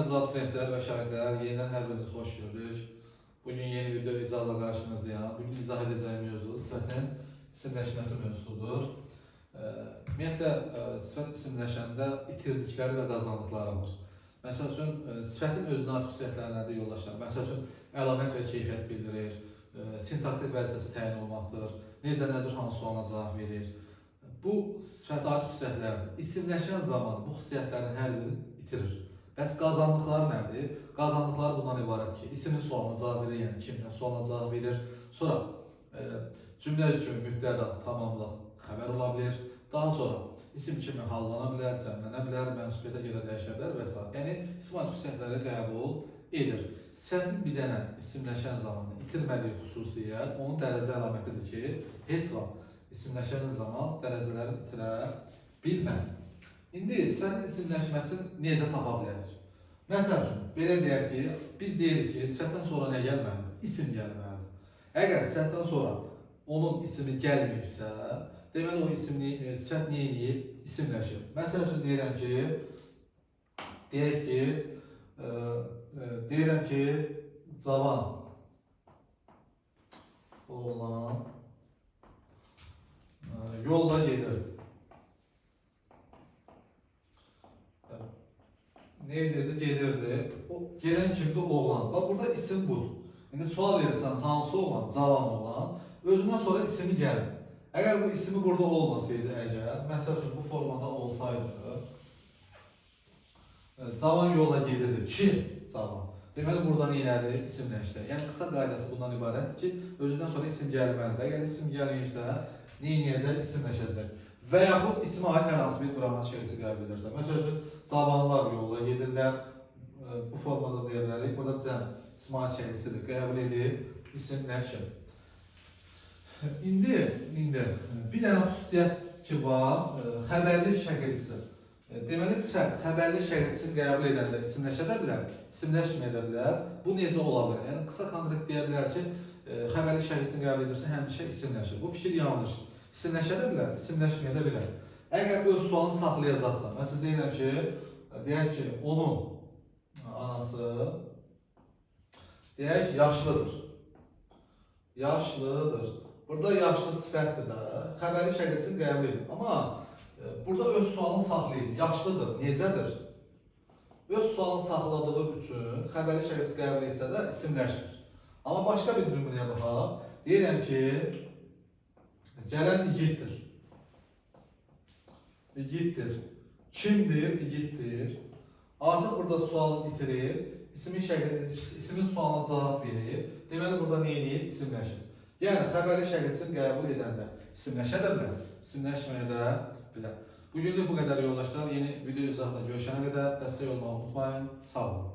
Əziz abituriyentlər və şagirdlər, yenidən hər birinizi xoş gördük. Bugün yeni video izahla qarşınızdayım. Bugün izah edəcəyim mövzu sifətin isimləşməsi mövzusudur. Ümumiyyətlə, sifət isimləşəndə itirdikləri və qazandıqları var. Məsəl üçün, sifətin özünə ait xüsusiyyətləri nədir yoldaşlar? Məsəl üçün, əlamət və keyfiyyət bildirir, sintaktik vəzifəsi təyin olmaqdır, necə nəzir hansı sualına cavab verir. Bu sifətə aid xüsusiyyətlərdir. İsimləşən zaman bu xüsusiyyətlərin hər birini itirir. Bəs qazandıqları nədir? Qazandıqları bundan ibarət ki, isimin sualına cavab verir, yəni kimdən sualına cavab verir. Sonra cümləci kimi mübtəda, tamamlıq, xəbər ola bilir. Daha sonra isim kimi hallana bilər, cəmlənə bilər, mənsubiyyətə görə dəyişə bilər və s. Yəni, isim aid xüsusiyyətləri qəbul edir. Sifətin bir dənə isimləşən zamanı itirmədiyi xüsusiyyət onun dərəcə əlamətidir ki, heç vaxt isimləşən zaman dərəcələrini itirə bilməz. İndi sifətin isimləşməsini necə tapa bilərik? Məsəl üçün, belə deyək ki, biz deyirik ki, sifətdən sonra nə gəlməlidir? İsim gəlməlidir. Əgər sifətdən sonra onun ismi gəlməyibsə, deməli o sifət nə eləyib? İsimləşir. Məsəl üçün deyirəm ki, cavan oğlan yolda gedir. Ne edirdi? Gedirdi. O gedən kimdir? Oğlan. Bak burada isim budur. İndi sual verirsən hansı oğlan? Cavan oğlan. Özündən sonra ismi gəlir. Əgər bu ismi burada olmasaydı, məsəl üçün bu formada olsaydı, cavan yola gedirdi. Kim? Cavan. Deməli burada nə elədi? İsimləşdi. Yəni qısa qaydası bundan ibarətdir ki, özündən sonra isim gəlməlidir. Əgər isim gəlməyibsə, nə edəcək? İsimləşəcək. Və yaxud ismə aid hər hansı bir qrammatik şəkilsi qəbul edirsən. Məsəl üçün, cavanlar yolda gedirlər. Bu formada deyə bilərik. Burada cəm ismə aid şəkilsidir. Qəbul edib isimləşir. İndi bir dənə xüsusiyyət ki var, xəbərli şəkilsi. Deməli, sifət xəbərli şəkilsini qəbul edəndə isimləşə də bilər, isimləşməyə də bilər. Bu necə ola bilər? Yəni, qısa konkret deyə bilər ki, xəbərli şəkilsini qəbul edirsə, həmişə isimləşir. Bu fikir yanlış. İsimləşə də bilər, isimləşməyə də bilər. Əgər öz sualını saxlayacaqsan, məsələn, deyək ki, onun anası, deyək ki, yaşlıdır. Yaşlıdır. Burada yaşlı sifətdir də, xəbərli şəkilsini qəbul edin. Amma burada öz sualını saxlayın, yaşlıdır, necədir? Öz sualını saxladığı üçün xəbərli şəkilsini qəbul etsə də isimləşmir. Amma başqa bir nümunəyə baxaq. Deyirəm ki, gələn igiddir. İgiddir. Kimdir? İgiddir. Artıq burada sualı itirir, isimin sualına cavab verir. Deməli, burada nə eləyib? İsimləşir. Yəni, xəbərli şəkilsini qəbul edəndə isimləşə də bilər, isimləşməyə də bilər. Bugünlük bu qədər yoldaşlar. Yeni video izahda görüşənə qədər dəstək olmağı unutmayın. Sağ olun.